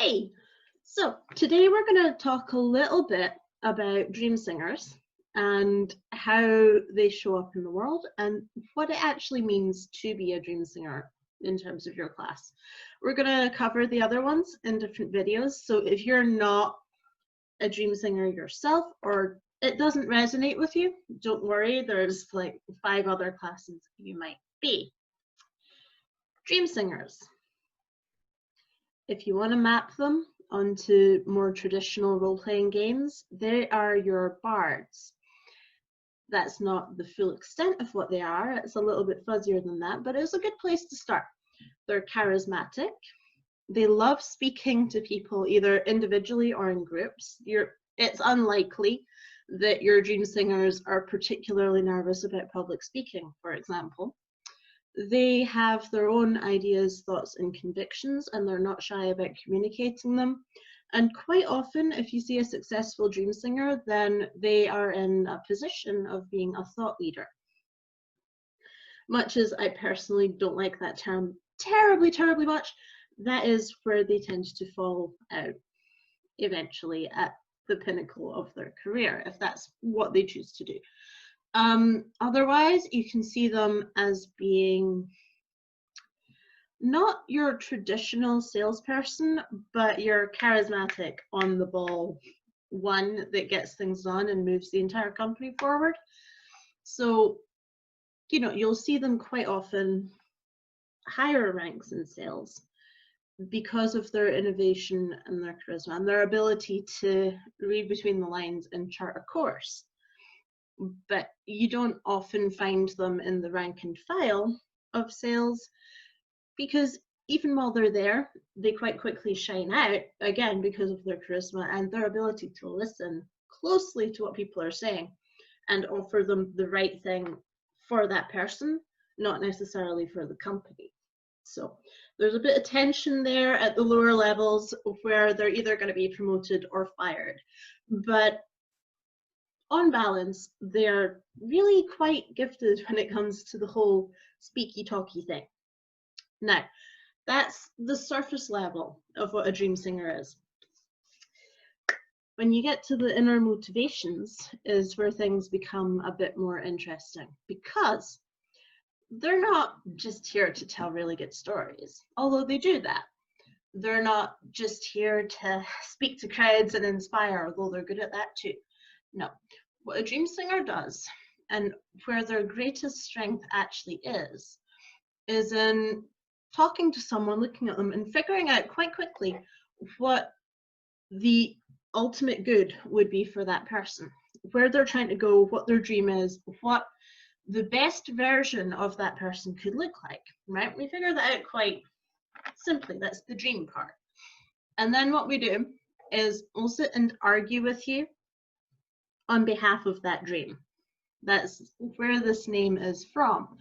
Hey, so today we're going to talk a little bit about dream singers and how they show up in the world and what it actually means to be a dream singer in terms of your class. We're going to cover the other ones in different videos, so if you're not a dream singer yourself or it doesn't resonate with you, don't worry, there's like 5 other classes you might be. Dream singers. If you want to map them onto more traditional role-playing games, they are your bards. That's not the full extent of what they are, it's a little bit fuzzier than that, but it's a good place to start. They're charismatic. They love speaking to people either individually or in groups. It's unlikely that your dream singers are particularly nervous about public speaking, for example. They have their own ideas, thoughts, and convictions, and they're not shy about communicating them. And quite often, if you see a successful dream singer, then they are in a position of being a thought leader. Much as I personally don't like that term terribly much, that is where they tend to fall out eventually at the pinnacle of their career, if that's what they choose to do. Otherwise, you can see them as being not your traditional salesperson, but your charismatic, on the ball one that gets things done and moves the entire company forward. So, you'll see them quite often higher ranks in sales because of their innovation and their charisma and their ability to read between the lines and chart a course. But you don't often find them in the rank and file of sales because even while they're there, they quite quickly shine out, again, because of their charisma and their ability to listen closely to what people are saying and offer them the right thing for that person, not necessarily for the company. So there's a bit of tension there at the lower levels where they're either going to be promoted or fired. But on balance, they're really quite gifted when it comes to the whole speaky talky thing. Now, that's the surface level of what a dream singer is. When you get to the inner motivations is where things become a bit more interesting, because they're not just here to tell really good stories, although they do that. They're not just here to speak to crowds and inspire, although they're good at that too. No, what a dream singer does, and where their greatest strength actually is in talking to someone, looking at them, and figuring out quite quickly what the ultimate good would be for that person, where they're trying to go, what their dream is, what the best version of that person could look like, right? We figure that out quite simply. That's the dream part. And then what we do is we'll sit and argue with you on behalf of that dream. That's where this name is from.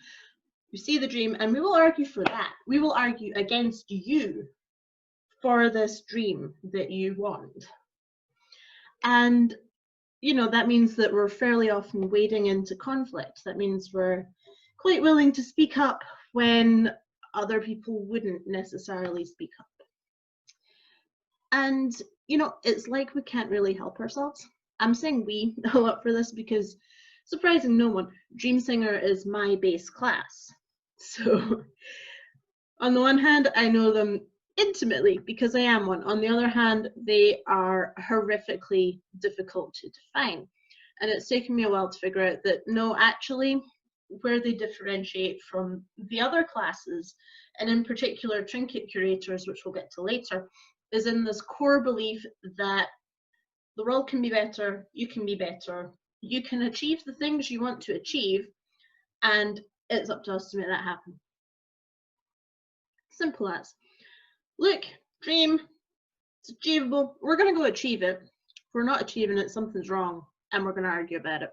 You see the dream and we will argue for that. We will argue against you for this dream that you want. And that means that we're fairly often wading into conflict. That means we're quite willing to speak up when other people wouldn't necessarily speak up. And, it's like we can't really help ourselves. I'm saying we a lot for this because, surprising no one, Dream Singer is my base class. So, on the one hand, I know them intimately because I am one. On the other hand, they are horrifically difficult to define. And it's taken me a while to figure out that no, actually, where they differentiate from the other classes, and in particular trinket curators, which we'll get to later, is in this core belief that the world can be better, you can be better, you can achieve the things you want to achieve, and it's up to us to make that happen. Simple as. Look, dream, it's achievable, we're going to go achieve it. If we're not achieving it, something's wrong, and we're going to argue about it.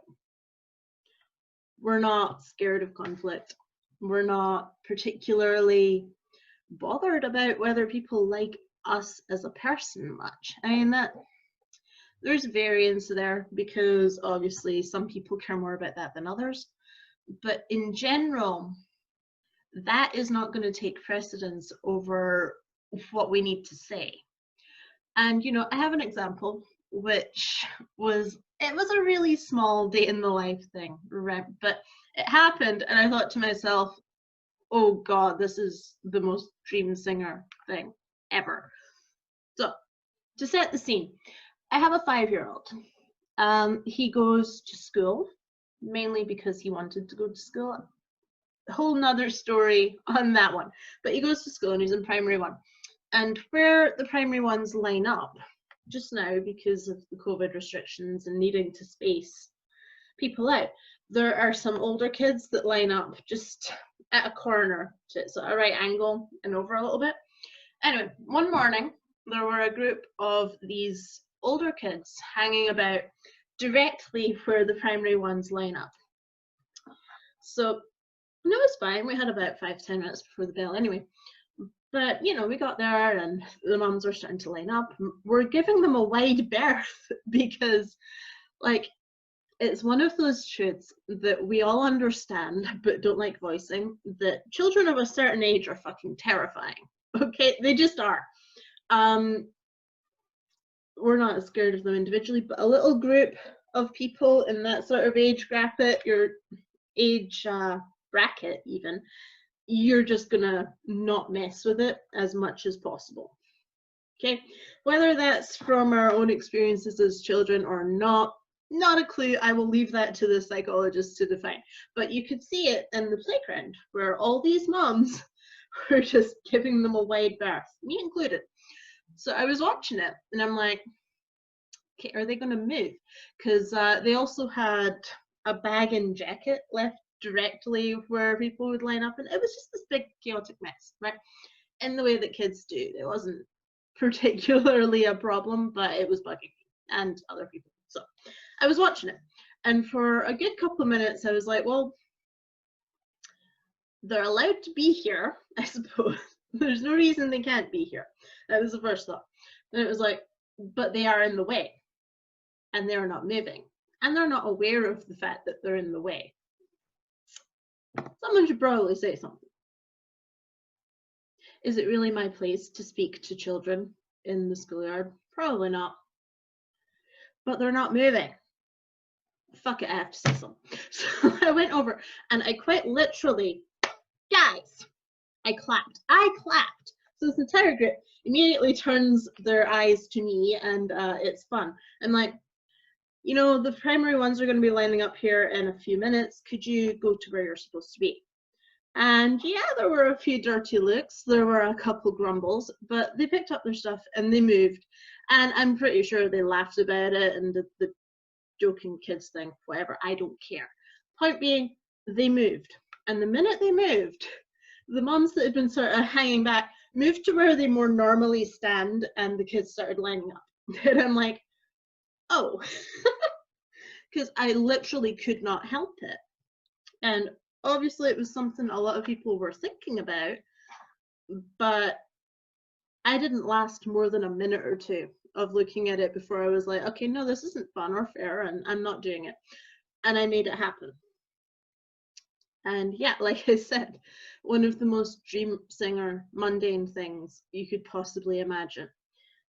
We're not scared of conflict. We're not particularly bothered about whether people like us as a person much. I mean, there's variance there because obviously some people care more about that than others. But in general, that is not going to take precedence over what we need to say. And, you know, I have an example, which it was a really small day in the life thing, right? But it happened, and I thought to myself, oh God, this is the most dream singer thing ever. So, to set the scene, I have a 5-year-old. He goes to school, mainly because he wanted to go to school. A whole nother story on that one. But he goes to school and he's in primary one. And where the primary ones line up just now because of the COVID restrictions and needing to space people out, there are some older kids that line up just at a corner to so a right angle and over a little bit. Anyway, one morning there were a group of these older kids hanging about directly where the primary ones line up. So and it was fine. We had about 5-10 minutes before the bell anyway. But, you know, we got there and the mums were starting to line up. We're giving them a wide berth because, like, it's one of those truths that we all understand but don't like voicing, that children of a certain age are fucking terrifying. Okay? They just are. We're not as scared of them individually, but a little group of people in that sort of age bracket, your age bracket even, you're just gonna not mess with it as much as possible. Okay, whether that's from our own experiences as children or not a clue. I will leave that to the psychologists to define. But you could see it in the playground where all these moms were just giving them a wide berth, me included. So I was watching it and I'm like, okay, are they going to move? Because they also had a bag and jacket left directly where people would line up, and it was just this big chaotic mess, right? In the way that kids do. It wasn't particularly a problem, but it was bugging me and other people. So I was watching it, and for a good couple of minutes I was like, well, they're allowed to be here, I suppose. There's no reason they can't be here. That was the first thought. And it was like, but they are in the way and they're not moving and they're not aware of the fact that they're in the way. Someone should probably say something. Is it really my place to speak to children in the schoolyard? Probably not. But they're not moving. Fuck it, I have to say something. So I went over and I quite literally, guys, I clapped. So this entire group immediately turns their eyes to me, and it's fun. I'm like, you know, the primary ones are going to be lining up here in a few minutes. Could you go to where you're supposed to be? And yeah, there were a few dirty looks. There were a couple grumbles, but they picked up their stuff and they moved. And I'm pretty sure they laughed about it and did the joking kids thing, whatever. I don't care. Point being, they moved. And the minute they moved, the mums that had been sort of hanging back moved to where they more normally stand, and the kids started lining up. And I'm like, oh, because I literally could not help it. And obviously it was something a lot of people were thinking about, but I didn't last more than a minute or two of looking at it before I was like, okay, no, this isn't fun or fair, and I'm not doing it. And I made it happen. And yeah, like I said, one of the most dream singer mundane things you could possibly imagine.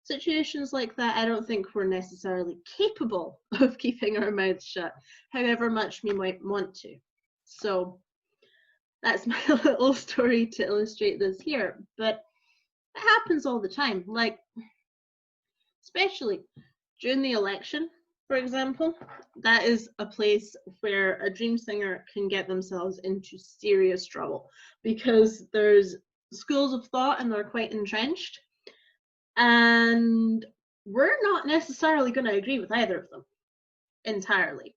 Situations like that, I don't think we're necessarily capable of keeping our mouths shut, however much we might want to. So that's my little story to illustrate this here. But it happens all the time, like especially during the election, for example. That is a place where a dream singer can get themselves into serious trouble because there's schools of thought and they're quite entrenched, and we're not necessarily going to agree with either of them entirely.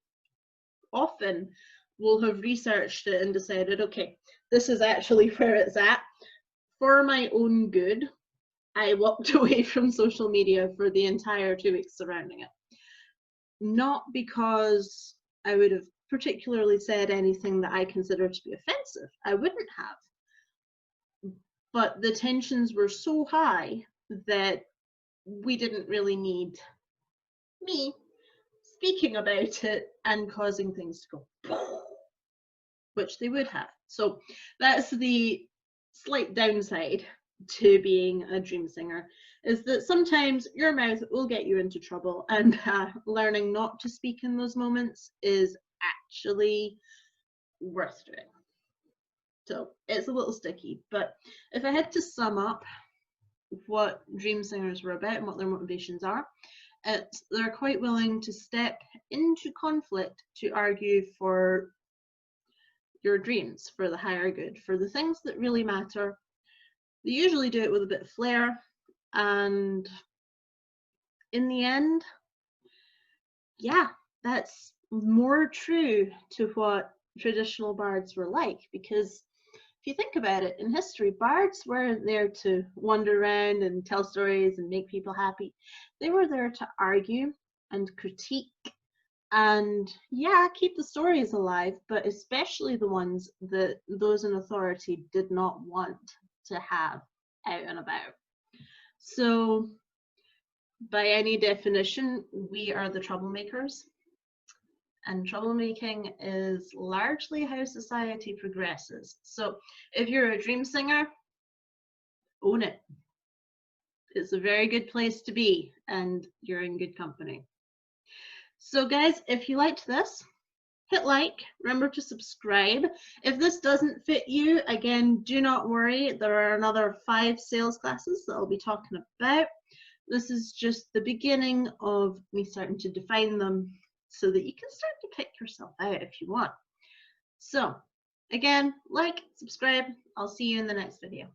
Often we'll have researched it and decided, okay, this is actually where it's at. For my own good, I walked away from social media for the entire 2 weeks surrounding it. Not because I would have particularly said anything that I consider to be offensive. I wouldn't have. But the tensions were so high that we didn't really need me speaking about it and causing things to go, which they would have. So that's the slight downside to being a dream singer is that sometimes your mouth will get you into trouble, and learning not to speak in those moments is actually worth doing. So it's a little sticky, but if I had to sum up what dream singers were about and what their motivations are, they're quite willing to step into conflict to argue for your dreams, for the higher good, for the things that really matter. They usually do it with a bit of flair, and in the end, yeah, that's more true to what traditional bards were like, because if you think about it, in history, bards weren't there to wander around and tell stories and make people happy. They were there to argue and critique and, yeah, keep the stories alive, but especially the ones that those in authority did not want to have out and about. So, by any definition, we are the troublemakers. And troublemaking is largely how society progresses. So if you're a dream singer, own it. It's a very good place to be, and you're in good company. So guys, if you liked this, hit like, remember to subscribe. If this doesn't fit you, again, do not worry. There are another 5 sales classes that I'll be talking about. This is just the beginning of me starting to define them so that you can start to pick yourself out if you want. So, again, like, subscribe. I'll see you in the next video.